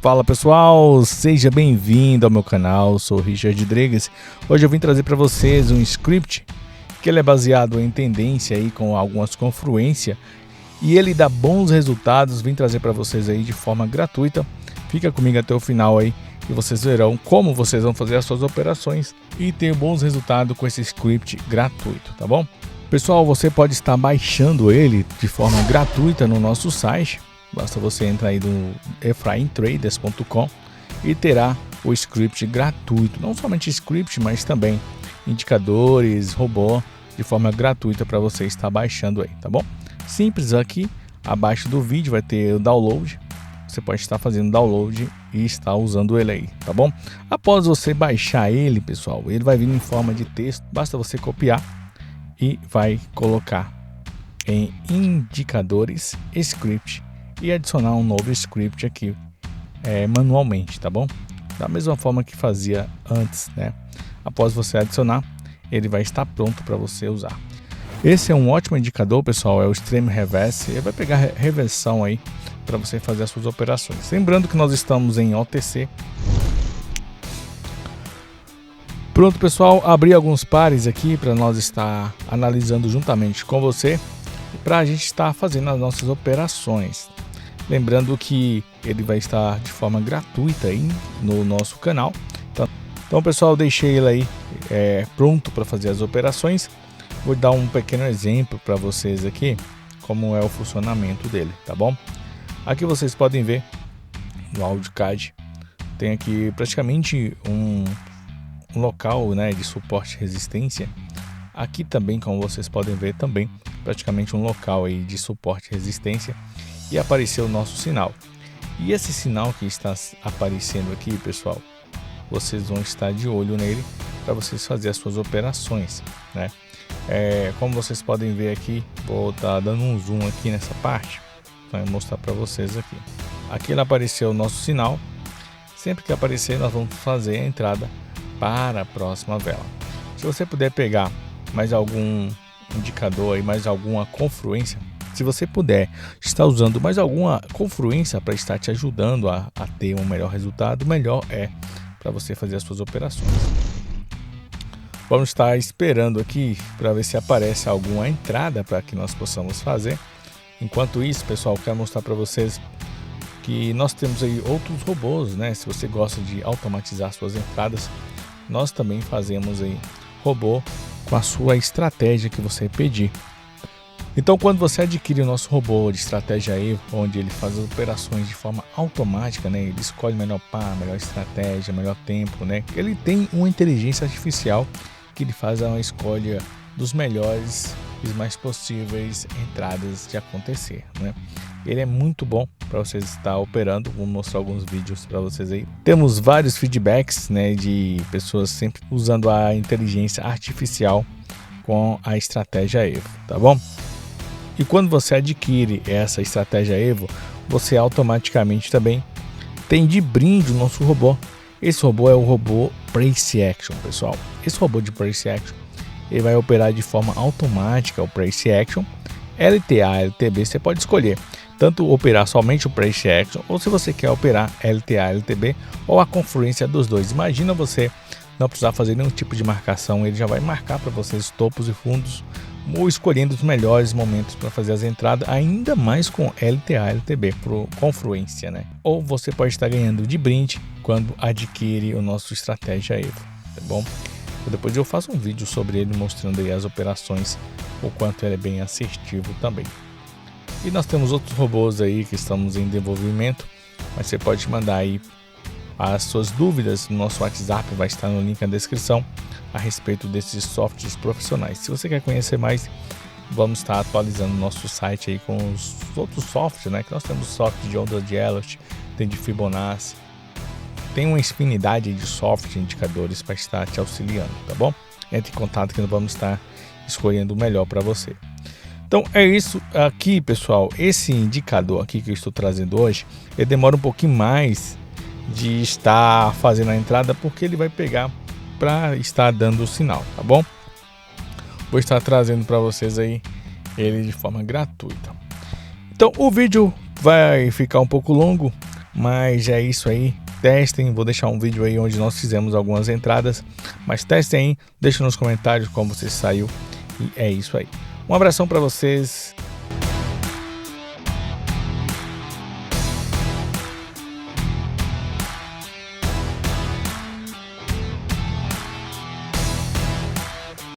Fala pessoal, seja bem-vindo ao meu canal, sou o Richard Dregas. Hoje eu vim trazer para vocês um script que ele é baseado em tendência aí com algumas confluências e ele dá bons resultados. Vim trazer para vocês aí de forma gratuita. Fica comigo até o final aí e vocês verão como vocês vão fazer as suas operações e ter bons resultados com esse script gratuito, tá bom? Pessoal, você pode estar baixando ele de forma gratuita no nosso site. Basta você entrar aí no efraimtraders.com e terá o script gratuito. Não somente script, mas também indicadores, robô, de forma gratuita para você estar baixando aí, tá bom? Simples, aqui abaixo do vídeo vai ter o download. Você pode estar fazendo download e estar usando ele aí, tá bom? Após você baixar ele, pessoal, ele vai vir em forma de texto. Basta você copiar e vai colocar em indicadores, script, e adicionar um novo script aqui manualmente, tá bom? Da mesma forma que fazia antes, né? Após você adicionar, ele vai estar pronto para você usar. Esse é um ótimo indicador, pessoal, é o Extreme Reverse. Ele vai pegar reversão aí para você fazer as suas operações. Lembrando que nós estamos em OTC. Pronto, pessoal, abri alguns pares aqui para nós estar analisando juntamente com você, para a gente estar fazendo as nossas operações. Lembrando que ele vai estar de forma gratuita aí no nosso canal. Então pessoal, deixei ele aí pronto para fazer as operações. Vou dar um pequeno exemplo para vocês aqui, como é o funcionamento dele, tá bom? Aqui vocês podem ver no AudioCAD, tem aqui praticamente um local, né, de suporte e resistência. Aqui também, como vocês podem ver, também praticamente um local aí de suporte e resistência. E apareceu o nosso sinal. E esse sinal que está aparecendo aqui, pessoal, vocês vão estar de olho nele para vocês fazerem as suas operações, né? Como vocês podem ver aqui, vou estar dando um zoom aqui nessa parte para mostrar para vocês aqui. Aqui ele apareceu o nosso sinal. Sempre que aparecer, nós vamos fazer a entrada para a próxima vela. Se você puder pegar mais algum indicador aí, mais alguma confluência, se você puder estar usando mais alguma confluência para estar te ajudando a ter um melhor resultado, melhor é para você fazer as suas operações. Vamos estar esperando aqui para ver se aparece alguma entrada para que nós possamos fazer. Enquanto isso, pessoal, quero mostrar para vocês que nós temos aí outros robôs, né? Se você gosta de automatizar suas entradas, nós também fazemos aí robô com a sua estratégia que você pedir. Então, quando você adquire o nosso robô de estratégia aí, onde ele faz as operações de forma automática, né? Ele escolhe melhor par, melhor estratégia, melhor tempo, né? Ele tem uma inteligência artificial que ele faz uma escolha dos melhores e mais possíveis entradas de acontecer, né? Ele é muito bom para vocês estar operando. Vou mostrar alguns vídeos para vocês aí. Temos vários feedbacks, né, de pessoas sempre usando a inteligência artificial com a estratégia Evo, tá bom? E quando você adquire essa estratégia Evo, você automaticamente também tem de brinde o nosso robô. Esse robô é o robô Price Action, pessoal. Esse robô de Price Action, ele vai operar de forma automática o Price Action, LTA, LTB. Você pode escolher tanto operar somente o Price Action, ou se você quer operar LTA, LTB, ou a confluência dos dois. Imagina você não precisar fazer nenhum tipo de marcação, ele já vai marcar para vocês topos e fundos, ou escolhendo os melhores momentos para fazer as entradas, ainda mais com LTA, LTB, por confluência, né? Ou você pode estar ganhando de brinde quando adquire o nosso estratégia Evo, tá bom? Depois eu faço um vídeo sobre ele mostrando aí as operações, o quanto ele é bem assertivo também. E nós temos outros robôs aí que estamos em desenvolvimento, mas você pode mandar aí as suas dúvidas no nosso WhatsApp, vai estar no link na descrição, a respeito desses softwares profissionais. Se você quer conhecer mais, vamos estar atualizando o nosso site aí com os outros softwares, né? Que nós temos software de onda de Elliott, tem de Fibonacci, tem uma infinidade de softwares e indicadores para estar te auxiliando, tá bom? Entre em contato que nós vamos estar escolhendo o melhor para você. Então é isso aqui, pessoal. Esse indicador aqui que eu estou trazendo hoje, ele demora um pouquinho mais de estar fazendo a entrada, porque ele vai pegar para estar dando o sinal, tá bom? Vou estar trazendo para vocês aí ele de forma gratuita. Então o vídeo vai ficar um pouco longo, Mas é isso aí, testem, vou deixar um vídeo aí onde nós fizemos algumas entradas, mas testem aí, deixem nos comentários como você saiu e é isso aí. Um abração para vocês